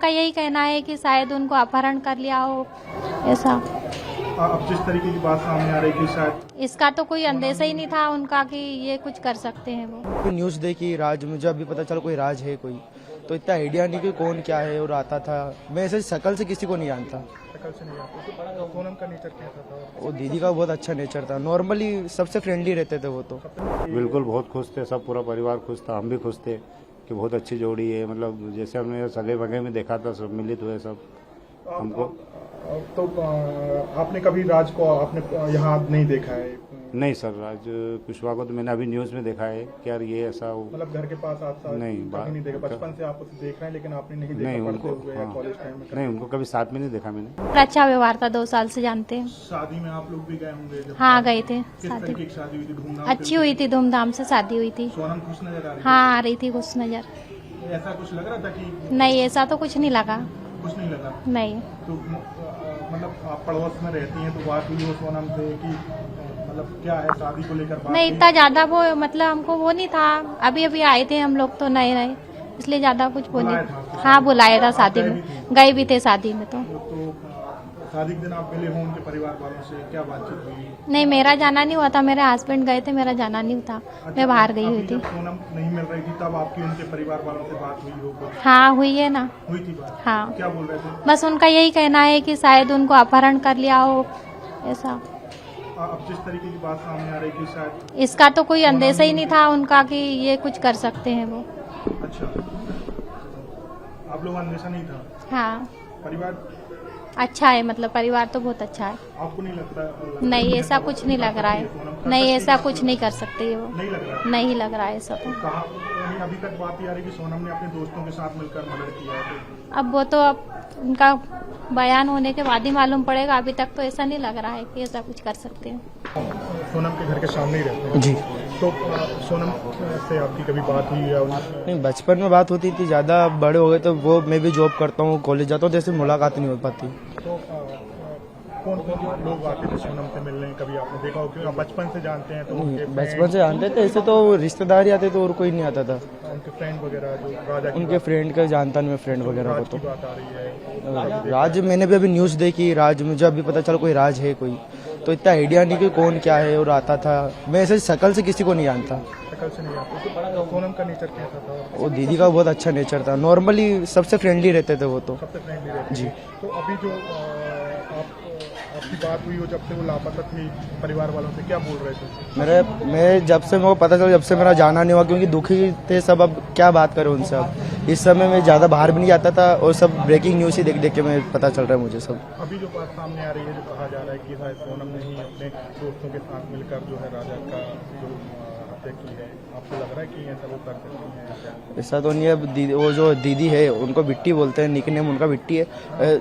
उनका यही कहना है कि शायद उनको अपहरण कर लिया हो, ऐसा। अब जिस तरीके की बात सामने आ रही थी, शायद इसका तो कोई अंदेशा ही नहीं था उनका कि ये कुछ कर सकते हैं वो। न्यूज़ देखी, राज मुझे अभी पता चला कोई राज है कोई, तो इतना आइडिया नहीं कि कौन क्या है। और आता था, मैं ऐसे शक्ल से किसी को नहीं जानता। शक्ल से नहीं आता। तो सोनम का नेचर कैसा था? वो दीदी का बहुत अच्छा नेचर था, नॉर्मली सबसे फ्रेंडली रहते थे वो तो। बिल्कुल बहुत खुश थे, सब पूरा परिवार खुश था, हम भी खुश थे कि बहुत अच्छी जोड़ी है। मतलब जैसे हमने सगे वगे में देखा था, सब मिलित हुए सब हमको। तो आपने कभी राज को आपने यहाँ नहीं देखा है? नहीं सर, राज कुशवाहा को तो मैंने अभी न्यूज़ में देखा है कि यार ये ऐसा मतलब घर के पास आप नहीं, कभी नहीं देखा? बचपन से आप उसे देख रहे हैं लेकिन आपने नहीं देखा? नहीं पढ़ते उनको, हुए या कॉलेज टाइम में? नहीं उनको कभी साथ में नहीं देखा मैंने। पर अच्छा व्यवहार था, 2 साल से जानते हैं। शादी में आप लोग भी गए होंगे जब? हाँ गए थे। किस शादी तरीके की शादी हुई थी? धूमधाम अच्छी हुई थी, धूमधाम से शादी हुई थी। सोनम खुश नजर आ रही हाँ आ रही थी खुश नजर। थी? ऐसा कुछ लग रहा था कि? नहीं, ऐसा तो कुछ नहीं लगा। कुछ नहीं लगा? नहीं। तो मतलब आप पड़ोस में रहती हैं तो बात हुई हो सोनम से कि मतलब क्या है शादी को लेकर बात नहीं, हुई? इतना ज्यादा वो मतलब हमको वो नहीं था। अभी अभी आए थे हम लोग तो नए नए, इसलिए ज्यादा कुछ बोले। बुलाया था आपको? हाँ बुलाया था शादी गए में, भी थे? गए भी थे शादी में। तो शादी के दिन आप मिले हो उनके परिवार वालों से, क्या बातचीत हुई? नहीं, मेरा जाना नहीं हुआ था, मेरे हस्बैंड गए थे, मेरा जाना नहीं था। मैं बाहर गई हुई अभी थी। जब सोनम नहीं मिल रही थी तब आपकी उनके परिवार वालों से बात हुई हो? हाँ हुई है ना। हुई थी बात? हाँ, क्या बोल रहे थे? बस उनका यही कहना है कि शायद उनको अपहरण कर लिया हो, ऐसा। अब जिस तरीके की बात सामने आ रही थी, शायद इसका तो कोई अंदेशा ही नहीं था उनका कि ये कुछ कर सकते हैं वो। अच्छा, आप लोग अंदेशा नहीं था? हाँ परिवार अच्छा है, मतलब परिवार तो बहुत अच्छा है। आपको नहीं लगता? नहीं, ऐसा कुछ नहीं लग रहा है। नहीं, ऐसा कुछ नहीं कर सकती वो। नहीं लग रहा? नहीं लग रहा है ऐसा तो। कहा यानी अभी तक बात ये आ रही कि सोनम ने अपने दोस्तों के साथ मिलकर मर्डर किया है? तो अब वो तो अब उनका बयान होने के बाद ही मालूम पड़ेगा। अभी तक तो ऐसा नहीं लग रहा है कि ऐसा कुछ कर सकते हैं। सोनम के घर के सामने ही रहते हैं? जी। तो सोनम से आपकी कभी बात हुई या नहीं, बचपन में बात होती थी, ज़्यादा बड़े हो गए तो वो मैं भी जॉब करता हूँ, कॉलेज जाता हूँ, जैसे मुलाकात नहीं हो पाती। तो कौन कौन लोग आते थे सोनम से मिलने? कभी आपने देखा हो? क्योंकि आप बचपन से जानते हैं तो उनके बचपन से जानते थे, ऐसे तो रिश्तेदार ही आते थे और कोई नहीं आता था। उनके फ्रेंड वगैरह जो राजा की उनके फ्रेंड का जानता नहीं मैं, फ्रेंड वगैरह को राज तो। की बात आ रही है? राज मैंने भी अभी न्यूज़ देखी, राज मुझे अभी पता चला कोई राज है कोई, तो इतना आइडिया नहीं कि कौन क्या है। और आता था, मैं ऐसे शक्ल से किसी को नहीं जानता। शक्ल से नहीं आता। तो सोनम का नेचर कैसा था? वो दीदी का बहुत अच्छा नेचर था, नॉर्मली सबसे फ्रेंडली रहते थे वो तो। सबसे फ्रेंडली रहती जी। तो अभी जो आपकी बात हुई हो जब से वो लापता थी, परिवार वालों से क्या बोल रहे थे? मैं जब से मेरे को पता चला, जब से मेरा जाना नहीं हुआ, क्योंकि दुखी थे सब। अब क्या बात करें उनसे। अब इस समय मैं ज़्यादा बाहर भी नहीं जाता था और सब ब्रेकिंग न्यूज़ ही देख देख के मैं पता चल रहा है मुझे सब। अभी जो बात सामने आ रही है, जो कहा जा रहा है कि शायद सोनम ने ही अपने दोस्तों के साथ मिलकर जो है राजा का जो हत्या की है, आपको लग रहा है कि ऐसा वो कर सकती है? ऐसा तो नहीं है। दीदी, वो जो दीदी है उनको बिट्टी बोलते हैं, निकनेम उनका बिट्टी है।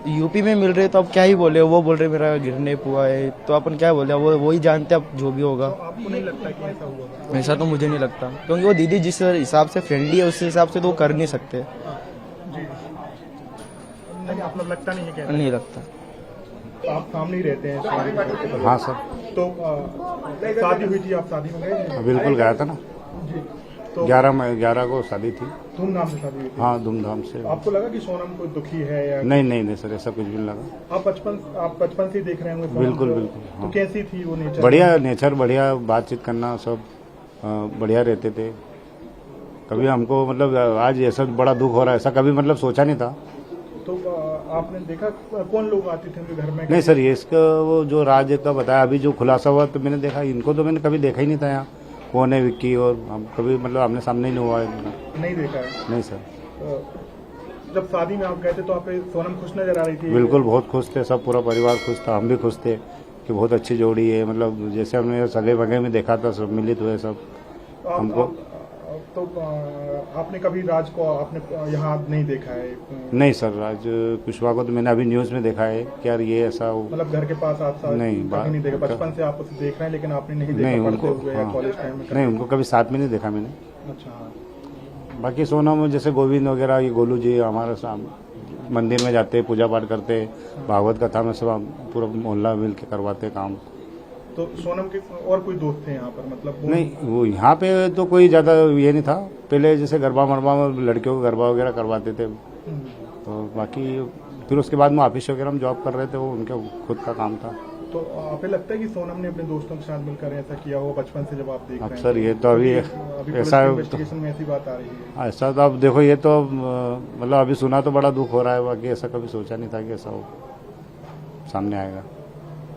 यूपी में मिल रहे तो अब क्या ही बोले, वो बोल रहे मेरा गिरने हुआ है, तो अपन क्या बोले, वो ही जानते अब जो भी होगा। तो आपको नहीं लगता कि ऐसा हुआ? ऐसा तो मुझे नहीं लगता, क्योंकि वो दीदी जिस हिसाब से फ्रेंडली है उस हिसाब से तो वो कर नहीं सकते। जी, नहीं आप लोग लगता नहीं है क्या? नहीं लगता। आप सामने ही रहते हैं? हाँ सर, तो शादी हुई थी, आप शादी में गए थे? बिल्कुल गया था ना। जी। तो 11 को शादी थी। धूमधाम से शादी हुई थी? हाँ धूमधाम से। आपको लगा कि सोनम कोई दुखी है या? नहीं सर, ऐसा कुछ भी नहीं लगा। आप बचपन से ही देख रहे होंगे सोनम बिल्कुल को। बिल्कुल, हाँ। तो कैसी थी वो नेचर? बढ़िया नेचर, बढ़िया बातचीत करना, सब बढ़िया रहते थे। कभी हमको मतलब आज ऐसा बड़ा दुख हो रहा है ऐसा कभी मतलब सोचा नहीं था। तो आपने देखा कौन लोग आते थे उनके घर में? नहीं सर, ये इसका वो जो राज का बताया अभी जो खुलासा हुआ, तो मैंने देखा, इनको तो मैंने कभी देखा ही नहीं था यहाँ। कौन है विक्की, और हम कभी मतलब आमने सामने ही नहीं हुआ है इनका। नहीं देखा है? नहीं सर। जब शादी में आप गए थे तो आप सोनम खुश नजर आ रही थी? बिल्कुल बहुत खुश थे, सब पूरा परिवार खुश था, हम भी खुश थे कि बहुत अच्छी जोड़ी है। मतलब जैसे हमने सगे वगे में देखा था, सब मिलित हुए सब हमको। तो आपने कभी राज को आपने यहाँ नहीं देखा है? नहीं सर, राज कुशवाहा को तो मैंने अभी न्यूज़ में देखा है कि यार ये ऐसा मतलब घर के पास आप नहीं, कभी नहीं देखा? बचपन से आप उसे देख रहे हैं लेकिन आपने नहीं देखा? नहीं पढ़ते उनको, हुए या हाँ, कॉलेज टाइम में? नहीं उनको कभी साथ में नहीं देखा मैंने। अच्छा। बाकी सोनम जैसे गोविंद वगैरह, ये गोलू जी हमारे सामने मंदिर में जाते, पूजा पाठ करते, भागवत कथा में सब पूरा मोहल्ला मिल के करवाते काम। तो सोनम के और कोई दोस्त थे यहाँ पर? मतलब नहीं, वो यहाँ पे तो कोई ज़्यादा ये नहीं था। पहले जैसे गरबा मरबा में लड़कियों को गरबा वगैरह करवाते थे। तो बाकी फिर उसके बाद में ऑफिस वगैरह हम जॉब कर रहे थे, वो उनके खुद का काम था। तो आपको लगता है कि सोनम ने अपने दोस्तों के साथ मिलकर ऐसा किया हो बचपन से, जब आप देख रहे हैं? अक्सर ये तो अभी ऐसा इन्वेस्टिगेशन में ऐसी बात आ रही है। ऐसा तो अब देखो, ये तो मतलब अभी सुना तो बड़ा दुख हो रहा है, बाकी ऐसा कभी सोचा नहीं था कि ऐसा हो सामने आएगा।